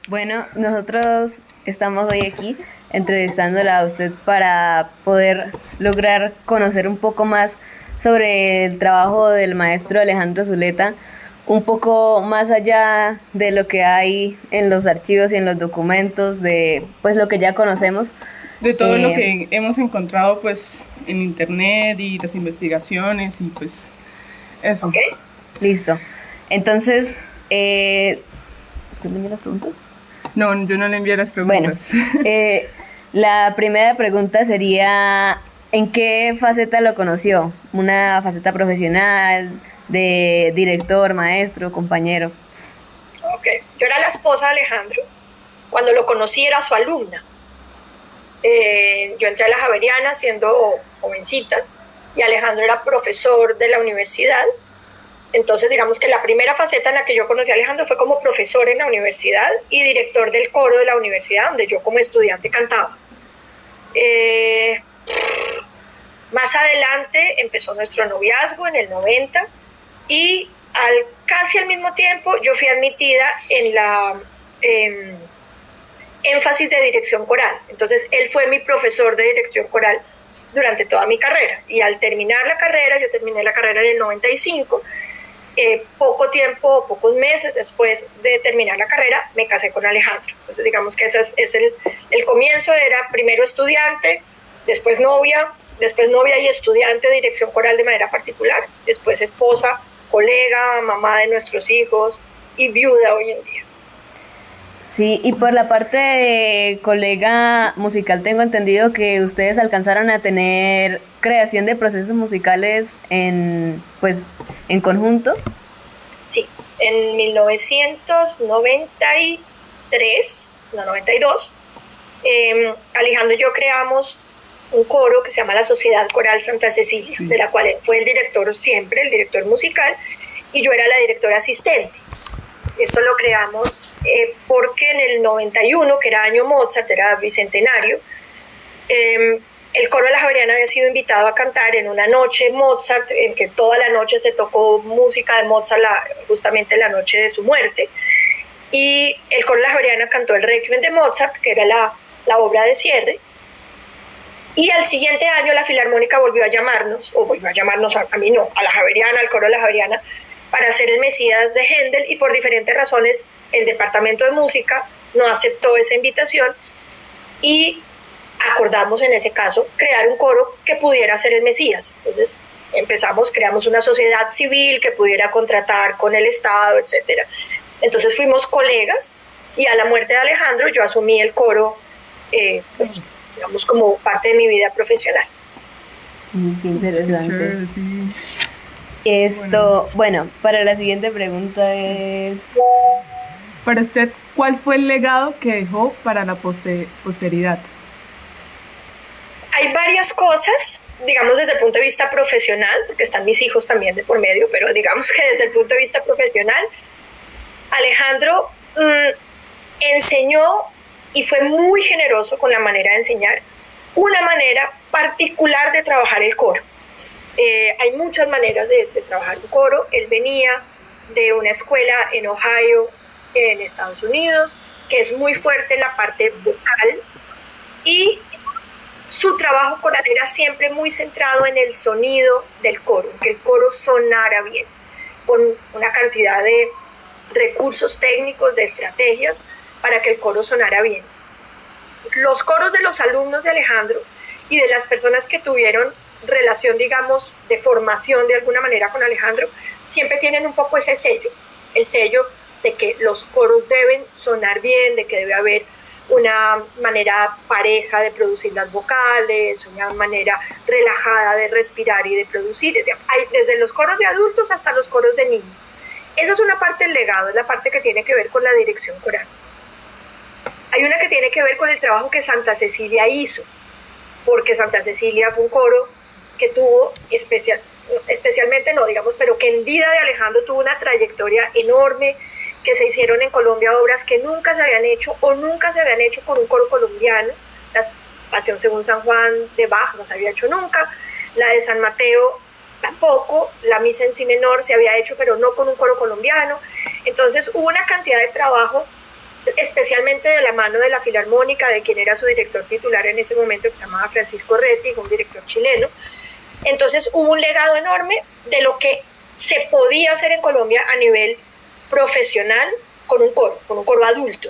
Bueno, nosotros estamos hoy aquí entrevistándola a usted para poder lograr conocer un poco más sobre el trabajo del maestro Alejandro Zuleta, un poco más allá de lo que hay en los archivos y en los documentos, de pues lo que ya conocemos. De todo lo Eh, que hemos encontrado pues en internet y las investigaciones y pues eso. ¿Ok? Listo. Entonces, ¿usted le envió la pregunta? No, yo no le envié las Bueno, preguntas. eh, la primera pregunta sería, ¿en qué faceta lo conoció? ¿Una faceta profesional, de director, maestro, compañero? Ok. Yo era la esposa de Alejandro. Cuando lo conocí era su alumna. Yo entré a la Javeriana siendo jovencita y Alejandro era profesor de la universidad. Entonces, digamos que la primera faceta en la que yo conocí a Alejandro fue como profesor en la universidad y director del coro de la universidad, donde yo como estudiante cantaba. Más adelante empezó nuestro noviazgo en el 90 y casi al mismo tiempo yo fui admitida en la énfasis de dirección coral. Entonces, él fue mi profesor de dirección coral durante toda mi carrera. Y al terminar la carrera, yo terminé la carrera en el 95, poco tiempo, pocos meses después de terminar la carrera, me casé con Alejandro. Entonces, digamos que ese es el comienzo, era primero estudiante, después novia y estudiante de dirección coral de manera particular, después esposa, colega, mamá de nuestros hijos y viuda hoy en día. Sí, y por la parte de colega musical tengo entendido que ustedes alcanzaron a tener creación de procesos musicales pues, en conjunto. Sí, en 1993, no, 92, Alejandro y yo creamos un coro que se llama la Sociedad Coral Santa Cecilia, de la cual él fue el director siempre, el director musical, y yo era la directora asistente. Esto lo creamos porque en el 91, que era año Mozart, era bicentenario, el coro de la Javeriana había sido invitado a cantar en una noche Mozart, en que toda la noche se tocó música de Mozart, justamente la noche de su muerte. Y el coro de la Javeriana cantó el Requiem de Mozart, que era la obra de cierre. Y al siguiente año la Filarmónica volvió a llamarnos a mí no, a la Javeriana, al coro de la Javeriana, para hacer el Mesías de Händel, y por diferentes razones el departamento de música no aceptó esa invitación y acordamos en ese caso crear un coro que pudiera ser el Mesías. Entonces creamos una sociedad civil que pudiera contratar con el Estado, etc. Entonces fuimos colegas y a la muerte de Alejandro yo asumí el coro, pues digamos como parte de mi vida profesional. Qué interesante. Sí. Bueno, para la siguiente pregunta es... Para usted, ¿cuál fue el legado que dejó para la posteridad? Hay varias cosas, digamos desde el punto de vista profesional, porque están mis hijos también de por medio, pero digamos que desde el punto de vista profesional, Alejandro enseñó y fue muy generoso con la manera de enseñar, una manera particular de trabajar el coro. Hay muchas maneras de trabajar un coro. Él venía de una escuela en Ohio, en Estados Unidos, que es muy fuerte en la parte vocal, y su trabajo coral era siempre muy centrado en el sonido del coro, que el coro sonara bien, con una cantidad de recursos técnicos, de estrategias para que el coro sonara bien. Los coros de los alumnos de Alejandro y de las personas que tuvieron relación, digamos, de formación de alguna manera con Alejandro, siempre tienen un poco ese sello, el sello de que los coros deben sonar bien, de que debe haber una manera pareja de producir las vocales, una manera relajada de respirar y de producir, desde los coros de adultos hasta los coros de niños. Esa es una parte del legado, es la parte que tiene que ver con la dirección coral. Hay una que tiene que ver con el trabajo que Santa Cecilia hizo, porque Santa Cecilia fue un coro que tuvo especialmente no, digamos, pero que en vida de Alejandro tuvo una trayectoria enorme, que se hicieron en Colombia obras que nunca se habían hecho o nunca se habían hecho con un coro colombiano. La Pasión según San Juan de Bach no se había hecho nunca, la de San Mateo tampoco, la misa en si menor se había hecho, pero no con un coro colombiano. Entonces hubo una cantidad de trabajo, especialmente de la mano de la Filarmónica, de quien era su director titular en ese momento, que se llamaba Francisco Retti, un director chileno. Entonces hubo un legado enorme de lo que se podía hacer en Colombia a nivel profesional con un coro adulto.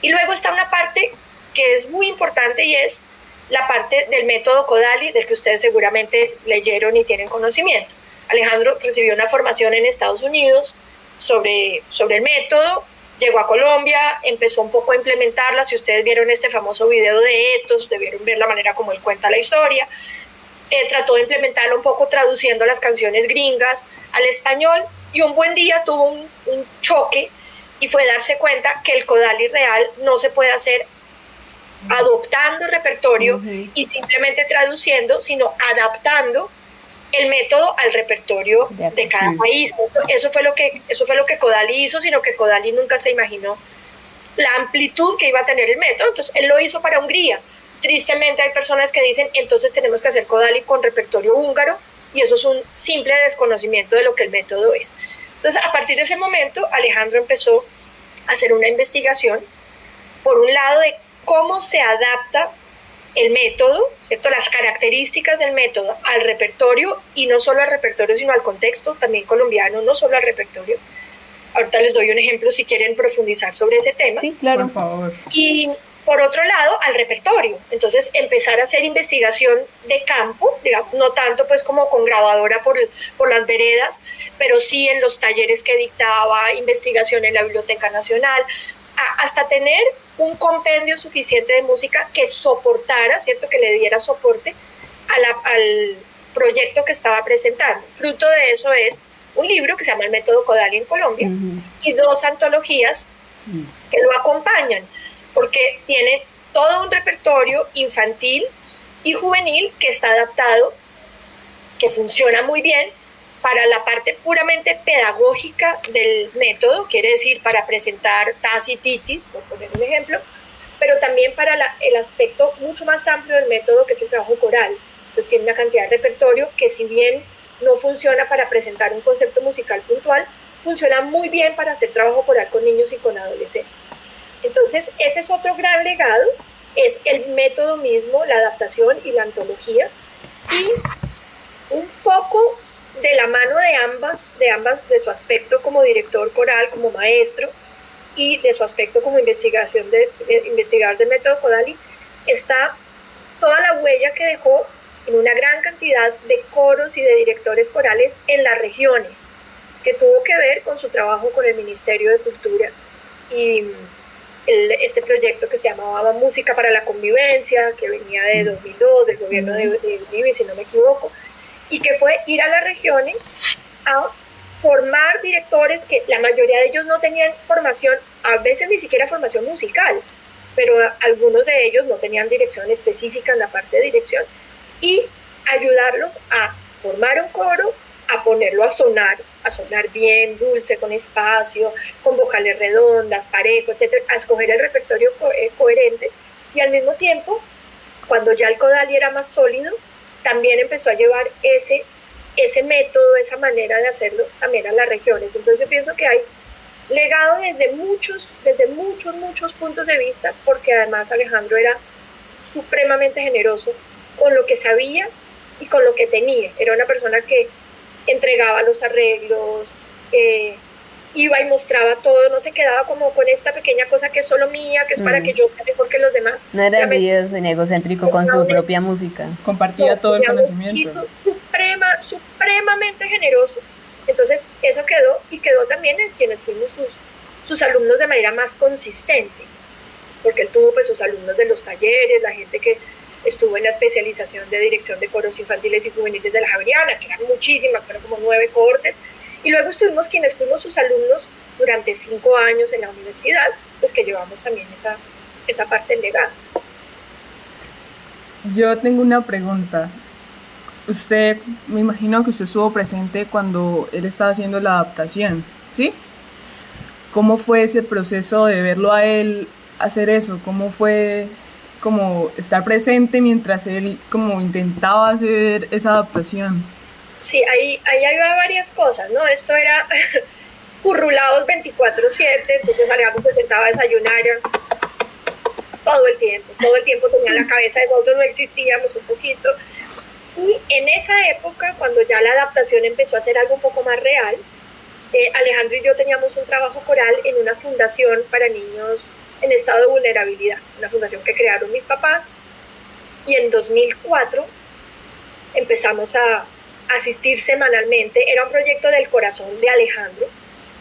Y luego está una parte que es muy importante y es la parte del método Kodály, del que ustedes seguramente leyeron y tienen conocimiento. Alejandro recibió una formación en Estados Unidos sobre el método, llegó a Colombia, empezó un poco a implementarla. Si ustedes vieron este famoso video de Ethos, debieron ver la manera como él cuenta la historia. Trató de implementarlo un poco traduciendo las canciones gringas al español, y un buen día tuvo un choque y fue darse cuenta que el Kodály real no se puede hacer adoptando repertorio y simplemente traduciendo, sino adaptando el método al repertorio de cada país. Eso fue lo que Kodály hizo, sino que Kodály nunca se imaginó la amplitud que iba a tener el método. Entonces él lo hizo para Hungría. Tristemente hay personas que dicen, entonces tenemos que hacer Kodály con repertorio húngaro, y eso es un simple desconocimiento de lo que el método es. Entonces, a partir de ese momento, Alejandro empezó a hacer una investigación, por un lado, de cómo se adapta el método, ¿cierto? Las características del método al repertorio, y no solo al repertorio, sino al contexto también colombiano, no solo al repertorio. Ahorita les doy un ejemplo si quieren profundizar sobre ese tema. Sí, claro. Por favor. Y por otro lado, al repertorio. Entonces, empezar a hacer investigación de campo, digamos, no tanto pues como con grabadora por las veredas, pero sí en los talleres que dictaba, investigación en la Biblioteca Nacional, hasta tener un compendio suficiente de música que soportara, ¿cierto? Que le diera soporte al proyecto que estaba presentando. Fruto de eso es un libro que se llama El Método Kodály en Colombia, y 2 antologías que lo acompañan, porque tiene todo un repertorio infantil y juvenil que está adaptado, que funciona muy bien para la parte puramente pedagógica del método, quiere decir para presentar tas y titis, por poner un ejemplo, pero también para el aspecto mucho más amplio del método, que es el trabajo coral. Entonces tiene una cantidad de repertorio que, si bien no funciona para presentar un concepto musical puntual, funciona muy bien para hacer trabajo coral con niños y con adolescentes. Entonces, ese es otro gran legado, es el método mismo, la adaptación y la antología, y un poco de la mano de ambas, de su aspecto como director coral, como maestro, y de su aspecto como investigador del método Kodály, está toda la huella que dejó en una gran cantidad de coros y de directores corales en las regiones, que tuvo que ver con su trabajo con el Ministerio de Cultura y este proyecto que se llamaba Música para la Convivencia, que venía de 2002, del gobierno de Uribe, si no me equivoco, y que fue ir a las regiones a formar directores que la mayoría de ellos no tenían formación, a veces ni siquiera formación musical, pero algunos de ellos no tenían dirección específica en la parte de dirección, y ayudarlos a formar un coro, a ponerlo a sonar bien, dulce, con espacio, con vocales redondas, parejo, etcétera, a escoger el repertorio coherente, y al mismo tiempo, cuando ya el Kodály era más sólido, también empezó a llevar ese método, esa manera de hacerlo también a las regiones. Entonces yo pienso que hay legado desde muchos puntos de vista, porque además Alejandro era supremamente generoso con lo que sabía y con lo que tenía. Era una persona que entregaba los arreglos, iba y mostraba todo, no se quedaba como con esta pequeña cosa que es solo mía, que es para que yo sea mejor que los demás. No era envidioso ni egocéntrico con su propia música. Compartía todo el conocimiento. Supremamente generoso. Entonces eso quedó también en quienes fuimos sus alumnos de manera más consistente, porque él tuvo pues sus alumnos de los talleres, la gente que estuvo en la especialización de dirección de coros infantiles y juveniles de la Javeriana, que eran muchísimas, fueron como 9 cohortes, y luego estuvimos quienes fuimos sus alumnos durante 5 años en la universidad, pues que llevamos también esa parte del legado. Yo tengo una pregunta. Usted, me imagino que usted estuvo presente cuando él estaba haciendo la adaptación, ¿sí? ¿Cómo fue ese proceso de verlo a él hacer eso? ¿Cómo fue como estar presente mientras él como intentaba hacer esa adaptación? Sí, ahí había varias cosas, ¿no? Esto era currulados 24/7, entonces Alejandro se sentaba a desayunar todo el tiempo tenía la cabeza de nosotros, no existíamos un poquito. Y en esa época, cuando ya la adaptación empezó a ser algo un poco más real, Alejandro y yo teníamos un trabajo coral en una fundación para niños en estado de vulnerabilidad, una fundación que crearon mis papás, y en 2004 empezamos a asistir semanalmente. Era un proyecto del corazón de Alejandro.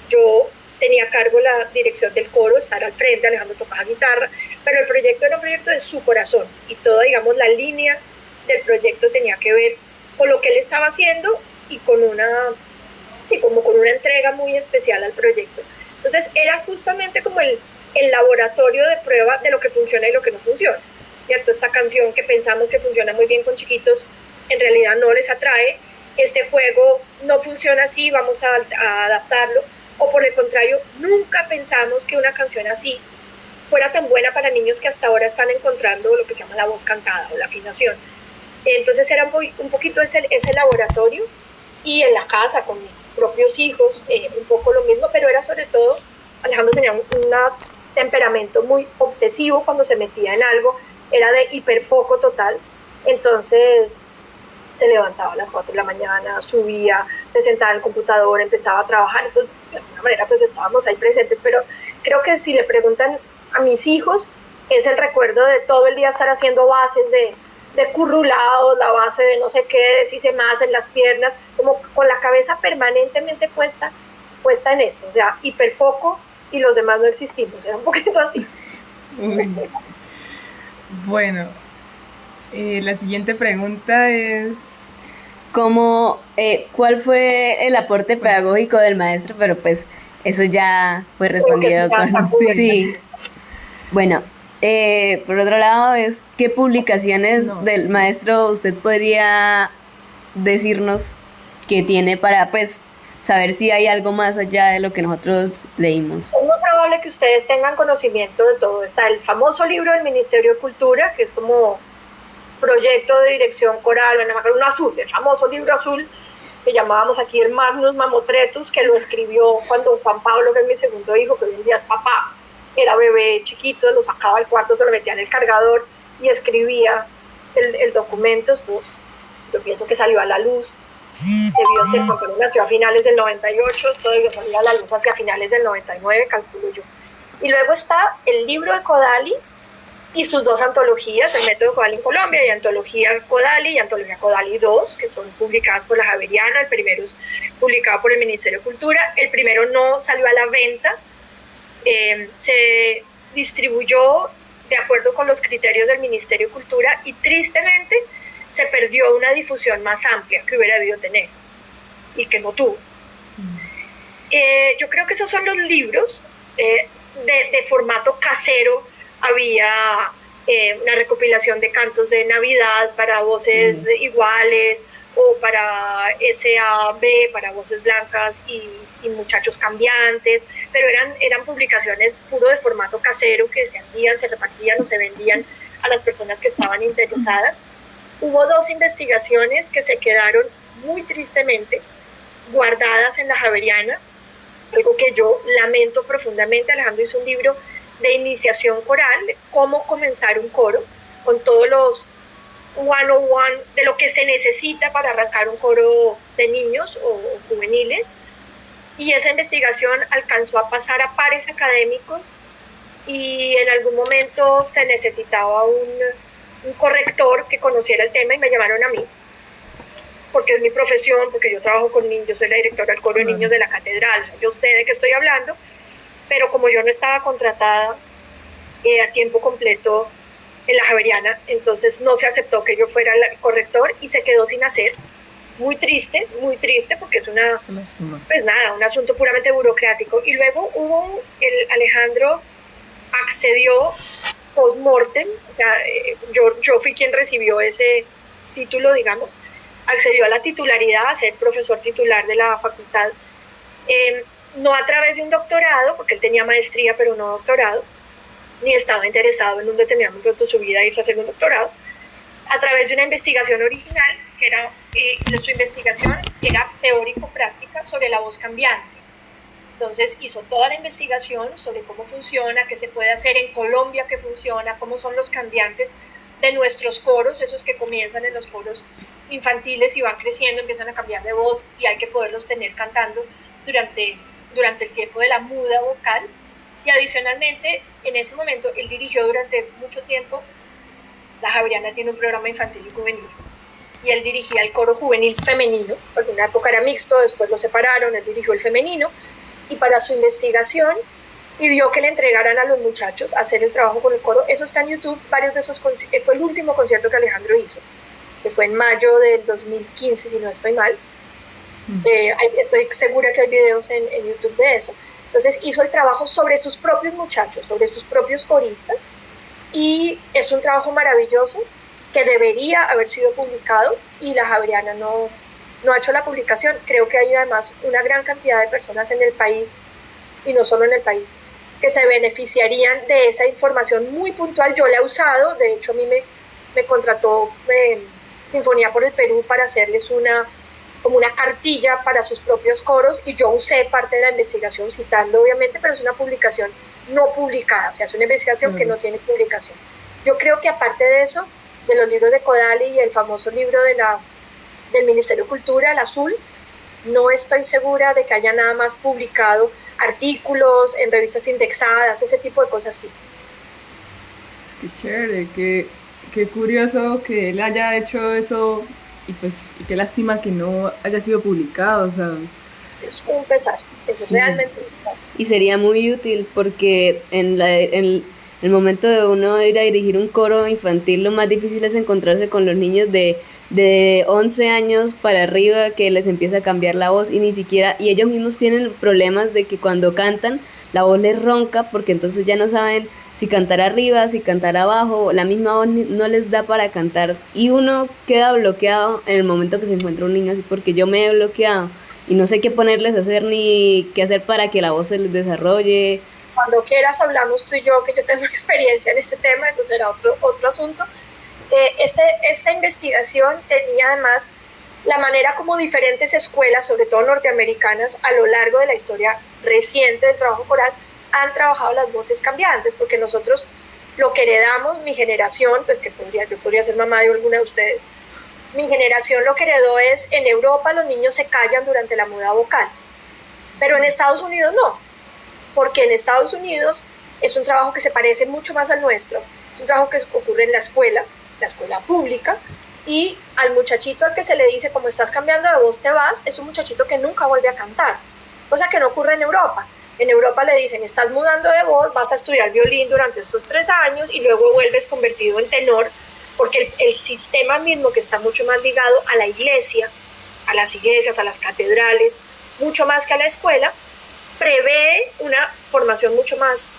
Yo tenía a cargo la dirección del coro, estar al frente, Alejandro tocaba guitarra, pero el proyecto era un proyecto de su corazón y toda, digamos, la línea del proyecto tenía que ver con lo que él estaba haciendo y con como con una entrega muy especial al proyecto. Entonces era justamente como el laboratorio de prueba de lo que funciona y lo que no funciona, ¿cierto? Esta canción que pensamos que funciona muy bien con chiquitos, en realidad no les atrae. Este juego no funciona así, vamos a adaptarlo. O por el contrario, nunca pensamos que una canción así fuera tan buena para niños que hasta ahora están encontrando lo que se llama la voz cantada o la afinación. Entonces era un poquito ese laboratorio, y en la casa con mis propios hijos, un poco lo mismo, pero era sobre todo, Alejandro tenía un temperamento muy obsesivo cuando se metía en algo, era de hiperfoco total, entonces se levantaba a las 4 de la mañana, subía, se sentaba en el computador, empezaba a trabajar, entonces de alguna manera pues estábamos ahí presentes, pero creo que si le preguntan a mis hijos, es el recuerdo de todo el día estar haciendo bases de currulados, la base de no sé qué, de si se más en las piernas, como con la cabeza permanentemente puesta en esto, o sea, hiperfoco y los demás no existimos, era un poquito así. Uy. Bueno, la siguiente pregunta es... ¿Cuál fue el aporte pedagógico del maestro? Pero pues eso ya fue respondido con... Sí. Bueno, por otro lado es, ¿qué publicaciones del maestro usted podría decirnos que tiene para pues saber si hay algo más allá de lo que nosotros leímos? Es muy probable que ustedes tengan conocimiento de todo. Está el famoso libro del Ministerio de Cultura, que es como proyecto de dirección coral, uno azul, el famoso libro azul que llamábamos aquí el Magnus Mamotretus, que lo escribió cuando Juan Pablo, que es mi segundo hijo, que hoy en día es papá, era bebé chiquito, lo sacaba del cuarto, se lo metía en el cargador y escribía el documento. Esto, yo pienso que salió a la luz, debió ser porque nació a finales del 98, esto debió salir a la luz hacia finales del 99, calculo yo. Y luego está el libro de Kodali y sus dos antologías, el método Kodali en Colombia y antología Kodali y antología Kodali 2, que son publicadas por la Javeriana. El primero es publicado por el Ministerio de Cultura, el primero no salió a la venta, se distribuyó de acuerdo con los criterios del Ministerio de Cultura y tristemente se perdió una difusión más amplia que hubiera debido tener y que no tuvo. Yo creo que esos son los libros de formato casero. Había una recopilación de cantos de Navidad para voces iguales, o para SAB, para voces blancas y muchachos cambiantes, pero eran publicaciones puro de formato casero que se hacían, se repartían o se vendían a las personas que estaban interesadas. Hubo dos investigaciones que se quedaron muy tristemente guardadas en la Javeriana, algo que yo lamento profundamente. Alejandro hizo un libro de iniciación coral, cómo comenzar un coro, con todos los 101 de lo que se necesita para arrancar un coro de niños o juveniles, y esa investigación alcanzó a pasar a pares académicos y en algún momento se necesitaba un corrector que conociera el tema y me llamaron a mí, porque es mi profesión, porque yo trabajo con niños, soy la directora del coro de niños de la catedral, o sea, yo sé de qué estoy hablando, pero como yo no estaba contratada a tiempo completo en la Javeriana, entonces no se aceptó que yo fuera el corrector y se quedó sin hacer. Muy triste, porque es pues nada, un asunto puramente burocrático. Y luego Alejandro accedió post-mortem, o sea, yo fui quien recibió ese título, digamos, accedió a la titularidad, a ser profesor titular de la facultad, no a través de un doctorado, porque él tenía maestría pero no doctorado, ni estaba interesado en un determinado momento de su vida irse a hacer un doctorado, a través de una investigación original, que era, su investigación era teórico-práctica sobre la voz cambiante. Entonces hizo toda la investigación sobre cómo funciona, qué se puede hacer en Colombia, qué funciona, cómo son los cambiantes de nuestros coros, esos que comienzan en los coros infantiles y van creciendo, empiezan a cambiar de voz y hay que poderlos tener cantando durante el tiempo de la muda vocal. Y adicionalmente, en ese momento, él dirigió durante mucho tiempo, la Javeriana tiene un programa infantil y juvenil, y él dirigía el coro juvenil femenino, porque en una época era mixto, después lo separaron, él dirigió el femenino, y para su investigación pidió que le entregaran a los muchachos a hacer el trabajo con el coro. Eso está en YouTube, varios de esos fue el último concierto que Alejandro hizo, que fue en mayo del 2015, si no estoy mal. Estoy segura que hay videos en YouTube de eso. Entonces hizo el trabajo sobre sus propios muchachos, sobre sus propios coristas, y es un trabajo maravilloso que debería haber sido publicado y la Javeriana no ha hecho la publicación. Creo que hay además una gran cantidad de personas en el país, y no solo en el país, que se beneficiarían de esa información muy puntual. Yo la he usado, de hecho a mí me contrató Sinfonía por el Perú para hacerles como una cartilla para sus propios coros, y yo usé parte de la investigación citando obviamente, pero es una publicación no publicada, o sea, es una investigación que no tiene publicación. Yo creo que aparte de eso, de los libros de Kodály y el famoso libro del Ministerio de Cultura, el azul, no estoy segura de que haya nada más publicado, artículos en revistas indexadas, ese tipo de cosas, sí. Qué chévere, qué curioso que él haya hecho eso, y pues qué lástima que no haya sido publicado, o sea. Es un pesar, es realmente un pesar. Y sería muy útil porque en el momento de uno ir a dirigir un coro infantil, lo más difícil es encontrarse con los niños de 11 años para arriba, que les empieza a cambiar la voz, y y ellos mismos tienen problemas de que cuando cantan la voz les ronca, porque entonces ya no saben si cantar arriba, si cantar abajo, la misma voz no les da para cantar, y uno queda bloqueado en el momento que se encuentra un niño así, porque yo me he bloqueado y no sé qué ponerles a hacer ni qué hacer para que la voz se les desarrolle. Cuando quieras hablamos tú y yo, que yo tengo experiencia en este tema, eso será otro asunto. Esta investigación tenía además la manera como diferentes escuelas, sobre todo norteamericanas, a lo largo de la historia reciente del trabajo coral, han trabajado las voces cambiantes, porque nosotros lo que heredamos, mi generación, pues que yo podría ser mamá de alguna de ustedes, mi generación lo que heredó es, en Europa los niños se callan durante la muda vocal, pero en Estados Unidos no, porque en Estados Unidos es un trabajo que se parece mucho más al nuestro, es un trabajo que ocurre en la escuela pública, y al muchachito al que se le dice, como estás cambiando de voz te vas, es un muchachito que nunca vuelve a cantar, cosa que no ocurre en Europa. En Europa le dicen, estás mudando de voz, vas a estudiar violín durante estos 3 años y luego vuelves convertido en tenor, porque el sistema mismo, que está mucho más ligado a la iglesia, a las iglesias, a las catedrales, mucho más que a la escuela, prevé una formación mucho más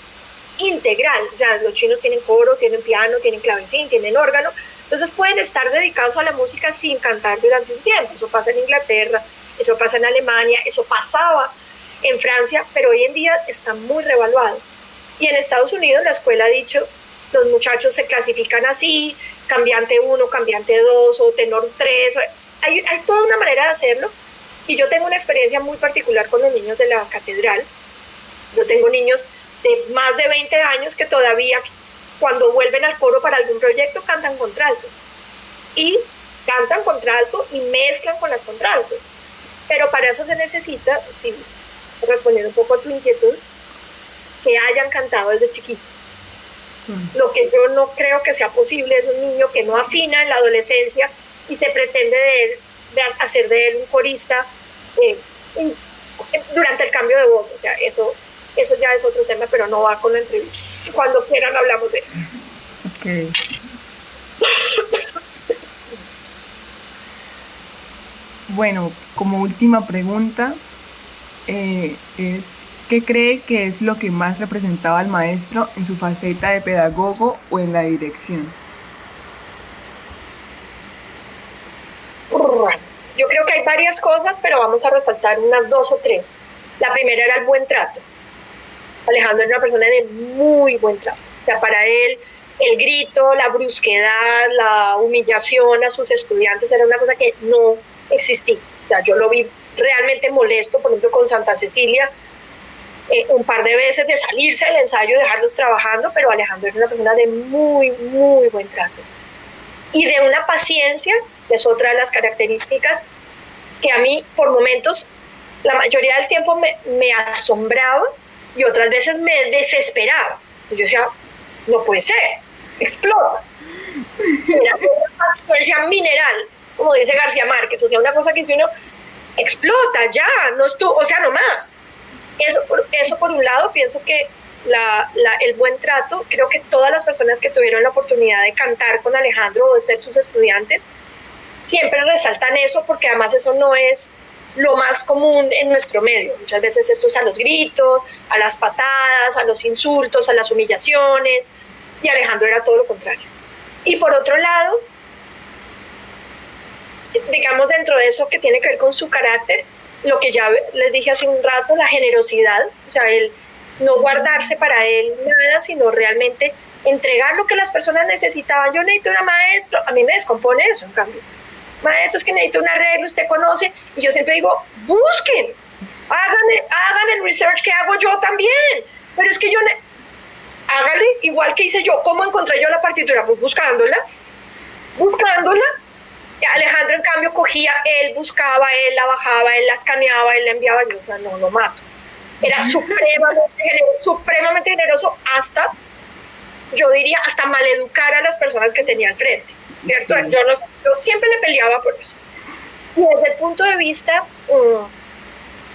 integral. O sea, los chinos tienen coro, tienen piano, tienen clavecín, tienen órgano, entonces pueden estar dedicados a la música sin cantar durante un tiempo. Eso pasa en Inglaterra, eso pasa en Alemania, eso pasaba en Francia, pero hoy en día está muy revaluado. Y en Estados Unidos la escuela ha dicho, los muchachos se clasifican así, cambiante 1, cambiante 2 o tenor 3, hay toda una manera de hacerlo. Y yo tengo una experiencia muy particular con los niños de la catedral. Yo tengo niños de más de 20 años que todavía, cuando vuelven al coro para algún proyecto, cantan contralto. Y cantan contralto y mezclan con las contraltos. Pero para eso se necesita, sí, respondiendo un poco a tu inquietud, que hayan cantado desde chiquitos. Lo que yo no creo que sea posible es un niño que no afina en la adolescencia y se pretende hacer de él un corista durante el cambio de voz. O sea, eso ya es otro tema, pero no va con la entrevista. Cuando quieran hablamos de eso. Ok. Bueno, como última pregunta, es ¿qué cree que es lo que más representaba al maestro en su faceta de pedagogo o en la dirección? Yo creo que hay varias cosas, pero vamos a resaltar unas 2 o 3. La primera era el buen trato. Alejandro era una persona de muy buen trato. O sea, para él el grito, la brusquedad, la humillación a sus estudiantes era una cosa que no existía. O sea, yo lo vi realmente molesto, por ejemplo, con Santa Cecilia, un par de veces de salirse del ensayo y dejarlos trabajando, pero Alejandro era una persona de muy, muy buen trato. Y de una paciencia, que es otra de las características que a mí, por momentos, la mayoría del tiempo me asombraba y otras veces me desesperaba. Y yo decía, no puede ser, explota. Era una paciencia mineral, como dice García Márquez, o sea, una cosa que si uno explota, ya, no es tú, o sea, no más. Eso por un lado, pienso que el buen trato, creo que todas las personas que tuvieron la oportunidad de cantar con Alejandro o de ser sus estudiantes, siempre resaltan eso, porque además eso no es lo más común en nuestro medio. Muchas veces esto es a los gritos, a las patadas, a los insultos, a las humillaciones, y Alejandro era todo lo contrario. Y por otro lado, digamos, dentro de eso que tiene que ver con su carácter, lo que ya les dije hace un rato, la generosidad, o sea, el no guardarse para él nada, sino realmente entregar lo que las personas necesitaban. Yo necesito una maestra, a mí me descompone eso, en cambio. Maestro, es que necesito un arreglo, usted conoce, y yo siempre digo, busquen, hagan el research que hago yo también, pero es que hágale igual que hice yo. ¿Cómo encontré yo la partitura? Pues buscándola. Alejandro, en cambio, cogía, él buscaba, él la bajaba, él la escaneaba, él la enviaba, yo, o sea, no, lo mato. Era supremamente generoso, hasta, yo diría, hasta maleducar a las personas que tenía al frente, ¿cierto? Sí. Yo siempre le peleaba por eso. Y desde el punto de vista,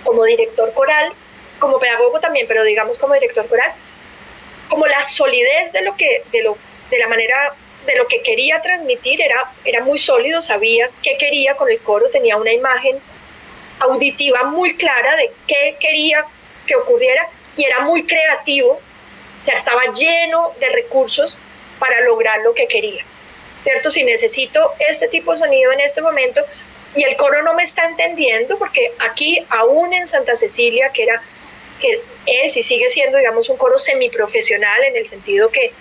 como director coral, como pedagogo también, pero digamos como director coral, como la solidez de lo que quería transmitir era muy sólido, sabía qué quería con el coro, tenía una imagen auditiva muy clara de qué quería que ocurriera, y era muy creativo, o sea, estaba lleno de recursos para lograr lo que quería, ¿cierto? Si necesito este tipo de sonido en este momento y el coro no me está entendiendo, porque aquí, aún en Santa Cecilia, que es y sigue siendo, digamos, un coro semiprofesional, en el sentido que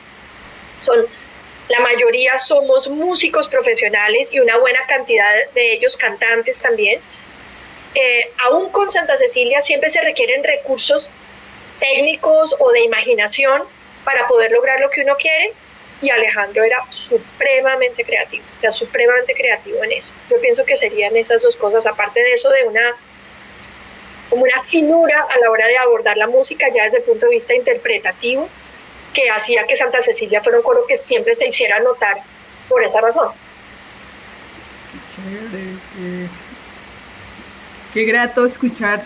la mayoría somos músicos profesionales y una buena cantidad de ellos cantantes también. Aún con Santa Cecilia siempre se requieren recursos técnicos o de imaginación para poder lograr lo que uno quiere, y Alejandro era supremamente creativo en eso. Yo pienso que serían esas dos cosas, aparte de eso, de como una finura a la hora de abordar la música ya desde el punto de vista interpretativo, que hacía que Santa Cecilia fuera un coro que siempre se hiciera notar por esa razón. Qué grato escuchar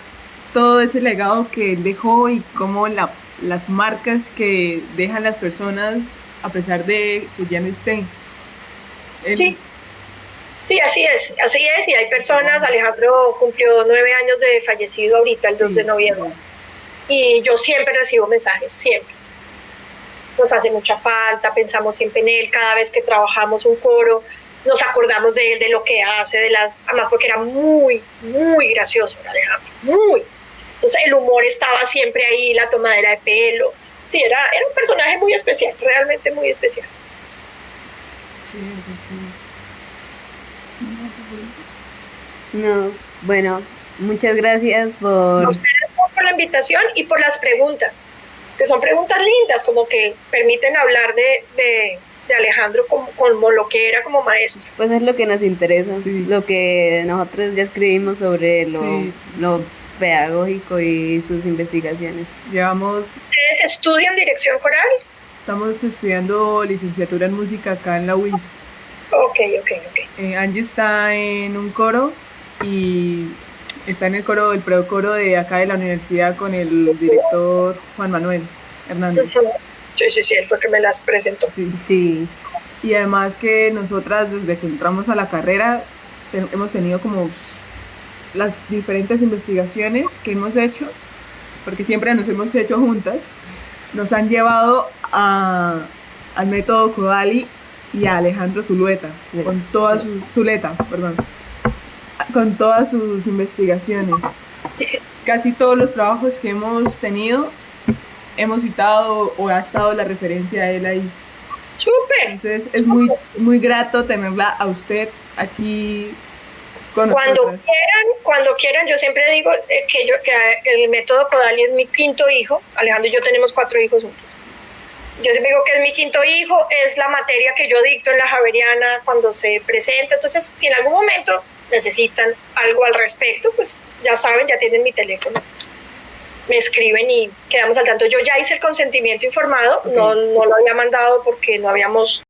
todo ese legado que él dejó y cómo las marcas que dejan las personas a pesar de que ya no estén. Sí, así es, y hay personas, Alejandro cumplió 9 años de fallecido ahorita, el 2 de noviembre, y yo siempre recibo mensajes, siempre. Nos hace mucha falta, pensamos siempre en él, cada vez que trabajamos un coro, nos acordamos de él, de lo que hace, además porque era muy, muy gracioso, Alejandro, muy. Entonces el humor estaba siempre ahí, la tomadera de pelo, sí, era un personaje muy especial, realmente muy especial. No, bueno, muchas gracias A ustedes por la invitación y por las preguntas, que son preguntas lindas, como que permiten hablar de Alejandro como lo que era como maestro. Pues es lo que nos interesa, lo que nosotros ya escribimos sobre lo pedagógico y sus investigaciones. ¿Ustedes estudian dirección coral? Estamos estudiando licenciatura en música acá en la UIS. Ok. Angie está en un coro y está en el coro, el precoro de acá de la universidad con el director Juan Manuel Hernández. Sí, él fue el que me las presentó. Sí. Y además que nosotras desde que entramos a la carrera hemos tenido como las diferentes investigaciones que hemos hecho, porque siempre nos hemos hecho juntas, nos han llevado al método Kodály y a Alejandro Zuleta, con todas con todas sus investigaciones. Casi todos los trabajos que hemos tenido hemos citado o ha estado la referencia a él ahí. Entonces es muy grato tenerla a usted aquí con nosotros. Cuando quieran, yo siempre digo que el método Kodali es mi quinto hijo. Alejandro y yo tenemos 4 hijos juntos. Yo siempre digo que es mi quinto hijo, es la materia que yo dicto en la Javeriana cuando se presenta. Entonces, si en algún momento necesitan algo al respecto, pues ya saben, ya tienen mi teléfono. Me escriben y quedamos al tanto. Yo ya hice el consentimiento informado, okay. No lo había mandado porque no habíamos